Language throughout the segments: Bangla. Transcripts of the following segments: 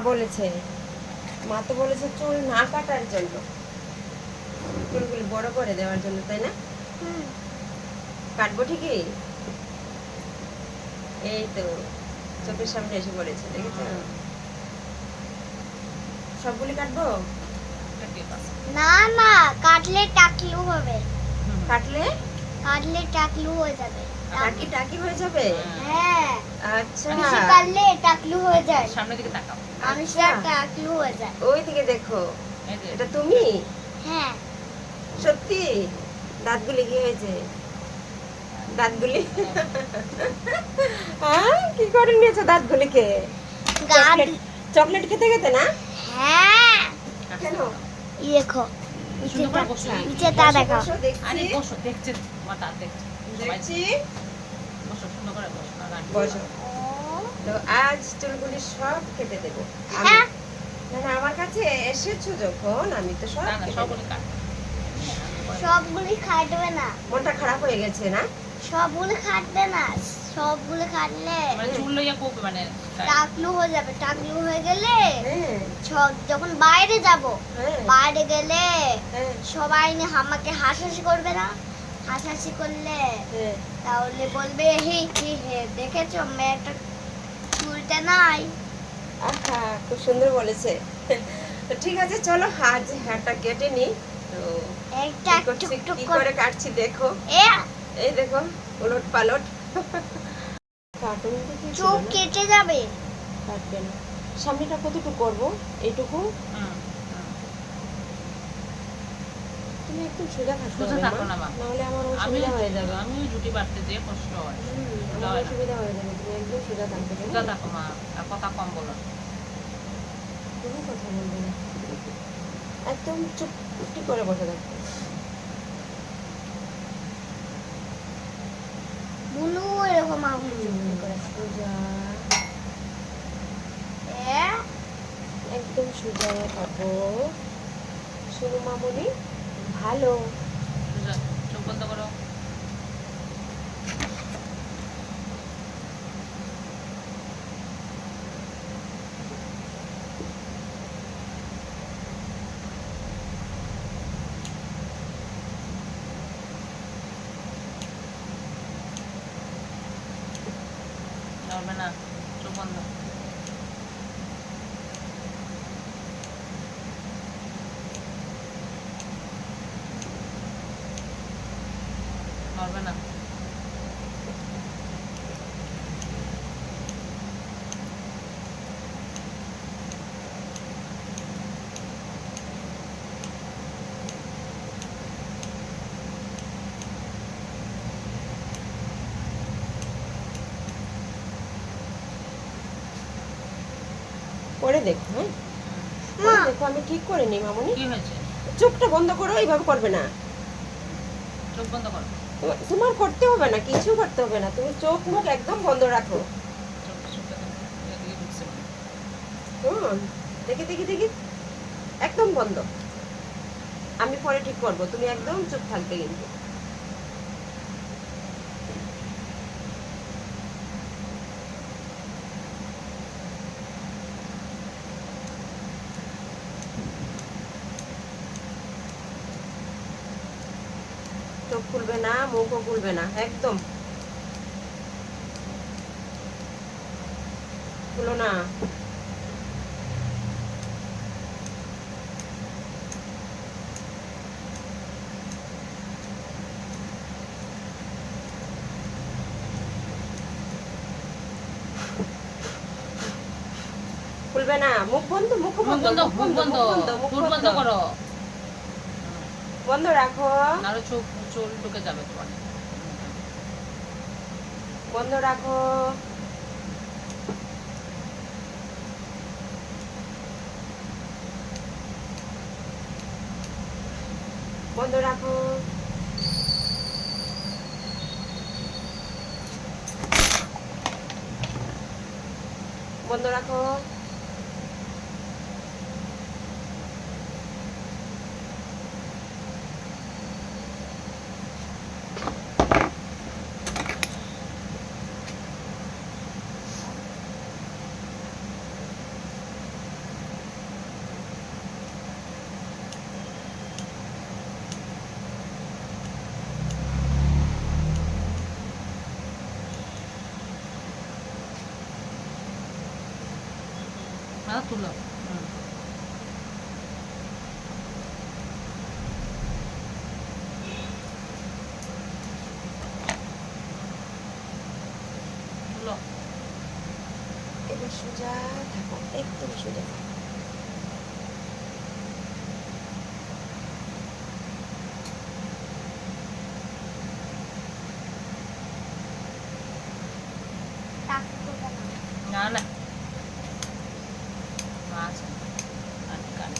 বলেছে, মা তো বলেছে চুল না কাটার জন্য, চুলগুলি বড় করে দেওয়ার জন্য, তাই না? কাটবো ঠিকই, এই তো চোখের সামনে এসে পড়েছে, দেখেছো? সবগুলি কাটবো? না না, কাটলে টাকলু হবে। কাটলে কাটলে টাকলু হয়ে যাবে। টাকি টাকি হয়ে যাবে? হ্যাঁ, আচ্ছা, বেশি কাটলে টাকলু হয়ে যায়। সামনের দিকে তাকাও। মানুষের টাকলু হয়ে যায়। ওই দিকে দেখো, এই যে এটা তুমি? হ্যাঁ, সত্যি? দাঁতগুলি কি হয়েছে? দাঁতগুলি হ্যাঁ, কি করে নিয়েছো দাঁতগুলিকে? চকলেট চকলেট খেতে খেতে না? হ্যাঁ, কেন? এই দেখো, সুন্দর করে বসো। নিচে তা বসো, দেখাও। বসো, দেখছি, আরে বসো, দেখছে তোমার দাঁত দেখছে। সবাই দেখছি। বসো, সুন্দর করে বসো। না, না, বসো। তো আজ চুলগুলি সব কেটে দেবো আমি। হ্যাঁ, না না, আমার কাছে এসেছো যখন আমি তো সব না, না, কেটে সবগুলো দেবো। কাট। সবগুলি খাটবে না, মনটা খারাপ হয়ে গেছে না? সবগুলি খাটবে না, সবগুলি খাটলে মানে চুল লইয়া কোপ মানে টাকলু হয়ে যাবে। টাকলু হয়ে গেলে হ্যাঁ, যখন বাইরে যাব, হ্যাঁ, বাইরে গেলে হ্যাঁ, সবাই আমাকে হাসাহাসি করবে না? হাসাহাসি করলে হ্যাঁ। তাহলে বলবে হি হি হে, দেখেছো মেয়েটা চুলটা নাই। আহা, খুব সুন্দর বলেছে। তো ঠিক আছে, চলো আজ হাড়টা কেটে নি। তো একটা কি করছি, টুকটুক কি করে করে কাটছি দেখো। এ এই দেখো, উলট পালট। কাটুন তো কি ছিল চোখ না? কেটে যাবে। কাটবে না। সামনেটা কতটুকু করবো? এইটুকু? তুমি একটু সোজা থাকতে সোজা হবে থাকো মা, না, মা। নাহলে আমার অসুবিধা হয়ে যাবে। আমি জুটি বাড়তে যে কষ্ট হয়। আমার অসুবিধা হয়ে যাবে, তুমি একদম সোজা থাকবে। সোজা থাকো মা, আর কথা কম বলো। কোনো কথা বলবে না, একদম চুপটি করে বসে থাকবে। বুনু এরকম আঙুল চুপটি করে সোজা, এ একদম সোজা থাকো। শোনো মামুনি, ভালো। সোজা, চোখ বন্ধ করো। নড়বে না, চোখ বন্ধ। নড়বে না। করে দেখো, হ্যাঁ, করে দেখো, আমি ঠিক করে নি মামুনি। কি হয়েছে? চোখটা বন্ধ করো, এইভাবে করবে না। চোখ বন্ধ করো। তোমার করতে হবে না, কিছু করতে হবে না, তুমি চোখ মুখ একদম বন্ধ রাখো। চোখটা এদিকে ঢুকছে। দেখি দেখি দেখি, একদম বন্ধ। আমি পরে ঠিক করবো, তুমি একদম চুপ থাকবে কিন্তু। চোখ খুলবে না, মুখও খুলবে না, একদম খুলো না। খুলবে না, মুখ বন্ধ, মুখ মুখ বন্ধ, বন্ধ, মুখ মুখ বন্ধ, বন্ধ, মুখ ঠোঁট বন্ধ, বন্ধ করো। বন্ধ রাখো, নাহলে চোখ চোল ঢুকে যাবে তোমার। বন্ধ রাখো। বন্ধ রাখো। বন্ধ রাখো। দাদা তুলো। তুলো। এবার সোজা থাকো, একদম সোজা থাকো। না না মাছ আর কান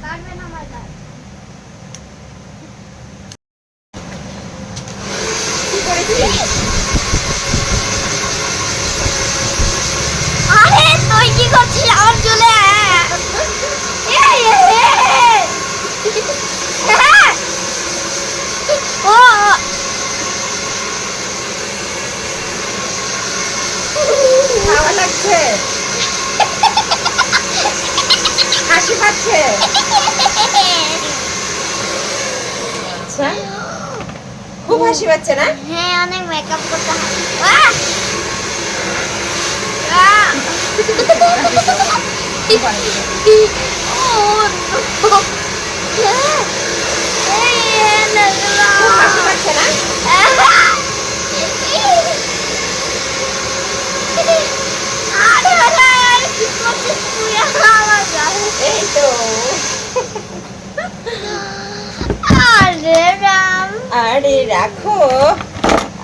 কাটবেন আমার কাজ। কি করেছিস? আরে তুই কি করছিস আমার চুলে? এই, এই। হ্যাঁ। ও খাওয়া লাগছে, হাসি পাচ্ছে। আচ্ছা, খুব হাসি পাচ্ছে না? হ্যাঁ, অনেক মেকআপ করতে হয়। আহ! আহ! Oh, no. এই, নাগলা। খুব হাসি পাচ্ছে না? আরে আরে, কি করছিস তুই আমার গায়ে? এই তো। আরে রাম। আরে রাখো,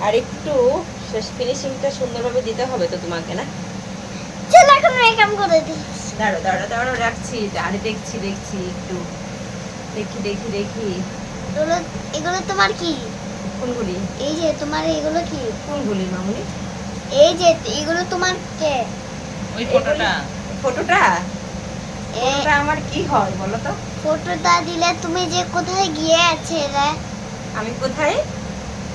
আর একটু শেষ ফিনিশিংটা সুন্দরভাবে দিতে হবে তো তোমাকে, না? চল এখন মেকআপ করে দিস। দাঁড়ো দাঁড়ো দাঁড়ো, রাখছি। আরে দেখছি দেখছি, একটু দেখি দেখি দেখি। এগুলো তোমার কি? কোনগুলি? এই যে তোমার এগুলো কি? কোনগুলি মামুনি? এই যে এগুলো তোমার কে? ওই ফটোটা ফটোটা? এই ফটোটা আমার কি হয় বলো তো? ফটোটা দিলে তুমি যে কোথায় গিয়েছিলে? আমি কোথায়?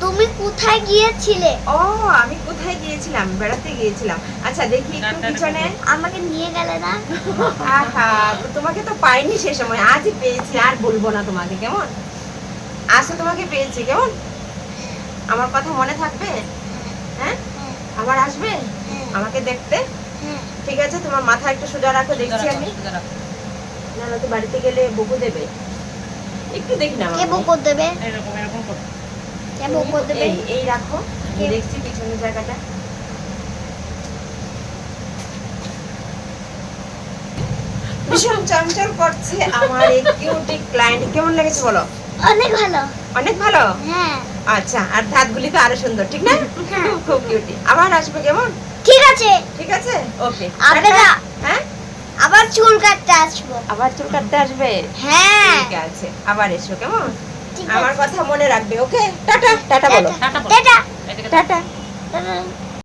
তুমি কোথায় গিয়েছিলে? ও, আমি কোথায় গিয়েছিলাম? বেড়াতে গিয়েছিলাম। আচ্ছা দেখি একটু ডাক্তারের পিছনে। আমাকে নিয়ে গেলে না? আহা, তো তোমাকে তো পাইনি সে সময়, আজই পেয়েছি, আর বলবো না তোমাকে, কেমন? আজকে তোমাকে পেয়েছি, কেমন? আমার কথা মনে থাকবে? হ্যাঁ, আবার আসবে আমাকে দেখতে? হ্যাঁ। ঠিক আছে, তোমার মাথা একটু সোজা রাখো, দেখছি আমি। না না, তো বাড়িতে গেলে বকু দেবে। একটু দেখি না কে মামুনি। বকর দেবে? এরকম এরকম করো। কে বকর দেবে? এই এই রাখো, আমি দেখছি পিছনের জায়গাটা। ভীষণ চঞ্চল করছে আমার এই কিউটি ক্লায়েন্ট। কেমন লেগেছে বলো? অনেক ভালো। অনেক ভালো। হ্যাঁ। আচ্ছা, আর দাঁতগুলি তো আরো সুন্দর, ঠিক না? হ্যাঁ। খুব কিউটি। আবার আসবে, কেমন? ঠিক আছে। ঠিক আছে, ওকে। আপনারা হ্যাঁ, আবার চুল কাটতে আসবো। আবার চুল কাটতে আসবে? হ্যাঁ। ঠিক আছে, আবার এসো, কেমন? ঠিক আমার আছে। কথা মনে রাখবে, ওকে? টাটা টাটা বলো। টাটা বলো। টাটা। এদিকে টাটা। টাটা।